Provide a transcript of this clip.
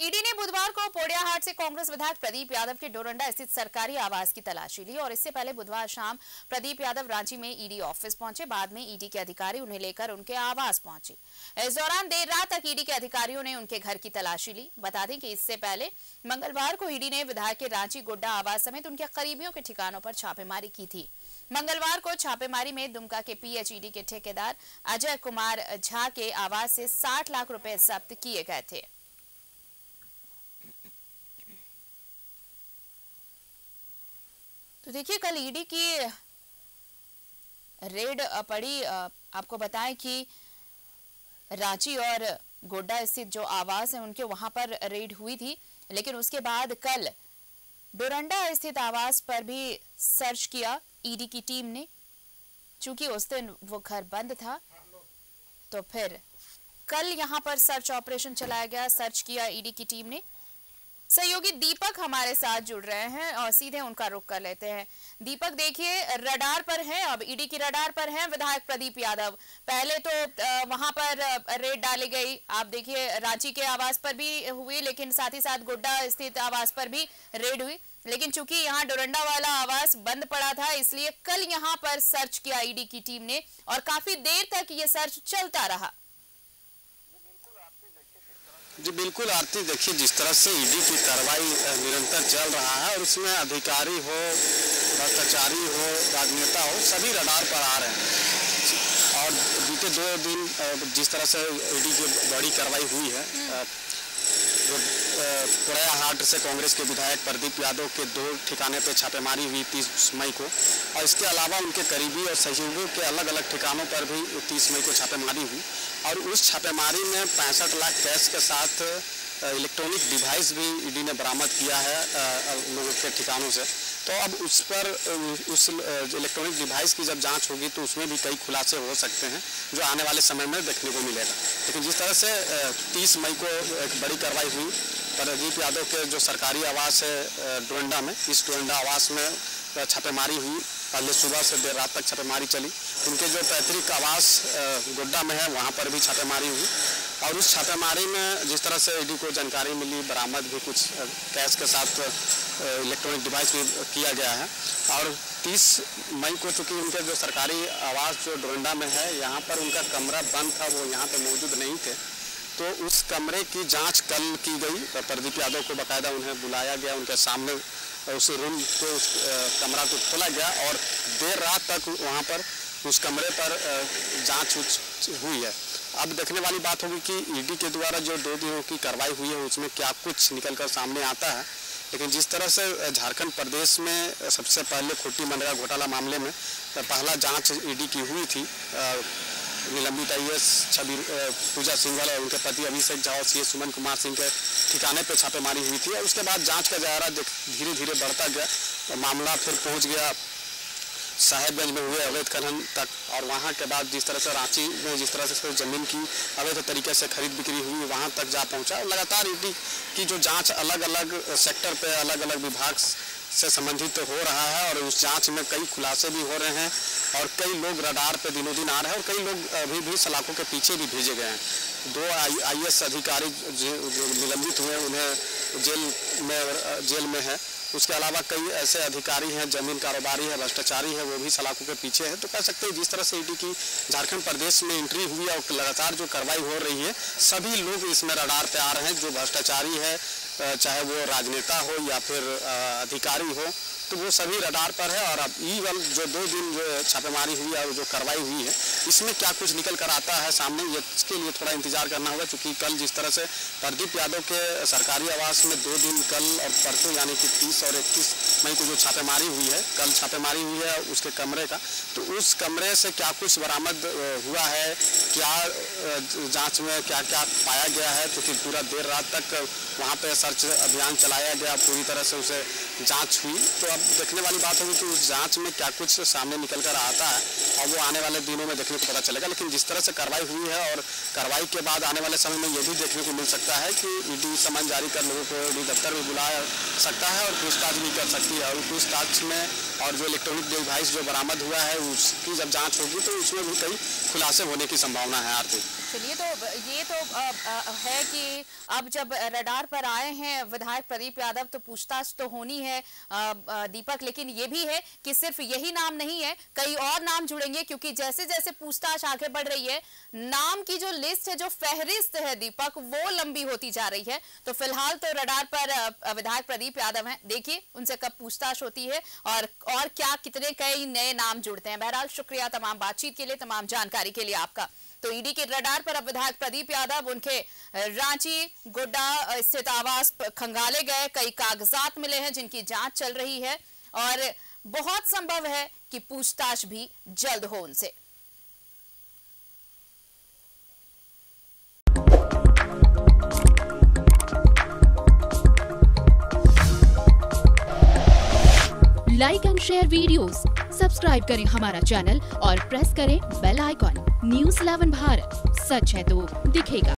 ED ने बुधवार को पोड़ियाहाट से कांग्रेस विधायक प्रदीप यादव के डोरंडा स्थित सरकारी आवास की तलाशी ली और इससे पहले बुधवार शाम प्रदीप यादव रांची में ईडी ऑफिस पहुंचे। बाद में ईडी के अधिकारी उन्हें लेकर उनके आवास पहुंचे। इस दौरान देर रात तक ईडी के अधिकारियों ने उनके घर की तलाशी ली। बता दें कि इससे पहले मंगलवार को ईडी ने विधायक के रांची गोड्डा आवास समेत उनके करीबियों के ठिकानों पर छापेमारी की थी। मंगलवार को छापेमारी में दुमका के पीएचईडी के ठेकेदार अजय कुमार झा के आवास से 60 लाख रुपए जब्त किए गए थे। तो देखिए, कल ईडी की रेड पड़ी। आपको बताएं कि रांची और गोड्डा स्थित जो आवास है उनके वहां पर रेड हुई थी, लेकिन उसके बाद कल डोरंडा स्थित आवास पर भी सर्च किया ईडी की टीम ने। चूंकि उस दिन वो घर बंद था, तो फिर कल यहां पर सर्च ऑपरेशन चलाया गया, सर्च किया ईडी की टीम ने। सहयोगी दीपक हमारे साथ जुड़ रहे हैं और सीधे उनका रुख कर लेते हैं। दीपक, देखिए, रडार पर है, अब ईडी की रडार पर है विधायक प्रदीप यादव। पहले तो वहां पर रेड डाली गई, आप देखिए रांची के आवास पर भी हुई, लेकिन साथ ही साथ गोड्डा स्थित आवास पर भी रेड हुई। लेकिन चूंकि यहाँ डोरंडा वाला आवास बंद पड़ा था, इसलिए कल यहाँ पर सर्च किया ईडी की टीम ने और काफी देर तक ये सर्च चलता रहा। जी बिल्कुल आरती, देखिए जिस तरह से ईडी की कार्रवाई निरंतर चल रहा है और उसमें अधिकारी हो, भ्रष्टाचारी हो, राजनेता हो, सभी रडार पर आ रहे हैं। और बीते 2 दिन जिस तरह से ईडी की बड़ी कार्रवाई हुई है, पोड़ियाहाट से कांग्रेस के विधायक प्रदीप यादव के 2 ठिकाने पर छापेमारी हुई 30 मई को, और इसके अलावा उनके करीबी और सहयोगियों के अलग अलग ठिकानों पर भी 30 मई को छापेमारी हुई। और उस छापेमारी में 65 लाख कैश के साथ इलेक्ट्रॉनिक डिवाइस भी ईडी ने बरामद किया है लोगों के ठिकानों से। तो अब उस पर उस इलेक्ट्रॉनिक डिवाइस की जब जांच होगी तो उसमें भी कई खुलासे हो सकते हैं जो आने वाले समय में देखने को मिलेगा। लेकिन जिस तरह से 30 मई को एक बड़ी कार्रवाई हुई प्रदीप यादव के जो सरकारी आवास है डोरंडा में, इस डोरंडा आवास में छापेमारी हुई। पहले सुबह से देर रात तक छापेमारी चली। उनके जो पैतृक आवास गोड्डा में है वहाँ पर भी छापेमारी हुई और उस छापेमारी में जिस तरह से ईडी को जानकारी मिली, बरामद भी कुछ कैश के साथ इलेक्ट्रॉनिक डिवाइस भी किया गया है। और 30 मई को चूँकि उनके जो सरकारी आवास जो डोरंडा में है, यहाँ पर उनका कमरा बंद था, वो यहाँ पर मौजूद नहीं थे। तो उस कमरे की जांच कल की गई। प्रदीप यादव को बाकायदा उन्हें बुलाया गया, उनके सामने उस रूम को, उस कमरा को खोला गया और देर रात तक वहाँ पर उस कमरे पर जांच हुई है। अब देखने वाली बात होगी कि ईडी के द्वारा जो 2 दिनों की कार्रवाई हुई है उसमें क्या कुछ निकल कर सामने आता है। लेकिन जिस तरह से झारखंड प्रदेश में सबसे पहले खोटी मनरेगा घोटाला मामले में पहला जांच ईडी की हुई थी, निलंबित IAS पूजा सिंघल और उनके पति अभिषेक झा और सीए सुमन कुमार सिंह के ठिकाने पर छापेमारी हुई थी और उसके बाद जांच का दायरा धीरे धीरे बढ़ता गया। तो मामला फिर पहुंच गया साहेबगंज में हुए अवैध खनन तक, और वहां के बाद जिस तरह से रांची में जिस तरह से जमीन की अवैध तरीके से खरीद बिक्री हुई वहां तक जा पहुंचा। लगातार ईडी की जो जांच अलग अलग सेक्टर पे, अलग अलग विभाग से संबंधित हो रहा है और उस जांच में कई खुलासे भी हो रहे हैं और कई लोग रडार पे दिनों दिन आ रहे हैं और कई लोग अभी भी सलाखों के पीछे भी भेजे गए हैं। 2 IAS अधिकारी जो निलंबित हुए उन्हें जेल में है। उसके अलावा कई ऐसे अधिकारी हैं, जमीन कारोबारी है, भ्रष्टाचारी है, वो भी सलाखों के पीछे है। तो कह सकते हैं जिस तरह से ईडी की झारखंड प्रदेश में एंट्री हुई है और लगातार जो कार्रवाई हो रही है, सभी लोग इसमें रडार पे आ रहे हैं। जो भ्रष्टाचारी है, चाहे वो राजनेता हो या फिर अधिकारी हो, तो वो सभी रडार पर है। और अब जो 2 दिन जो छापेमारी हुई और जो कार्रवाई हुई है, इसमें क्या कुछ निकल कर आता है सामने, इसके लिए थोड़ा इंतजार करना होगा। क्योंकि कल जिस तरह से प्रदीप यादव के सरकारी आवास में 2 दिन, कल और परसों यानी कि 30 और 31 मई को जो छापेमारी हुई है, कल छापेमारी हुई है उसके कमरे का, तो उस कमरे से क्या कुछ बरामद हुआ है, क्या जाँच में क्या क्या पाया गया है। क्योंकि पूरा देर रात तक वहाँ पर सर्च अभियान चलाया गया, पूरी तरह से उसे जाँच हुई। तो अब देखने वाली बात होगी कि उस जांच में क्या कुछ सामने निकल कर आता है और वो आने वाले दिनों में देखने को पता चलेगा। लेकिन जिस तरह से कार्रवाई हुई है और कार्रवाई के बाद आने वाले समय में ये भी देखने को मिल सकता है कि ईडी समन जारी कर लोगों को ईडी दफ्तर में बुला सकता है और पूछताछ भी कर सकती है। और पूछताछ में और जो इलेक्ट्रॉनिक डिवाइस जो बरामद हुआ है उसकी जब जाँच होगी तो उसमें भी कई खुलासे होने की संभावना है। आरती, चलिए, तो ये तो है कि अब जब रडार पर आए हैं विधायक प्रदीप यादव तो पूछताछ तो होनी है दीपक, लेकिन ये भी है कि सिर्फ यही नाम नहीं है, कई और नाम जुड़ेंगे, क्योंकि जैसे जैसे पूछताछ आगे बढ़ रही है नाम की जो लिस्ट है, जो फहरिस्त है दीपक, वो लंबी होती जा रही है। तो फिलहाल तो रडार पर विधायक प्रदीप यादव हैं, देखिए उनसे कब पूछताछ होती है और क्या कितने कई नए नाम जुड़ते हैं। बहरहाल शुक्रिया तमाम बातचीत के लिए, तमाम जानकारी के लिए आपका। तो ईडी के रडार पर अब विधायक प्रदीप यादव, उनके रांची गोड्डा स्थित आवास खंगाले गए, कई कागजात मिले हैं जिनकी जांच चल रही है और बहुत संभव है कि पूछताछ भी जल्द हो उनसे। Like and share videos, subscribe करें हमारा चैनल और प्रेस करें बेल आइकॉन। न्यूज़ 11 भारत, सच है तो दिखेगा।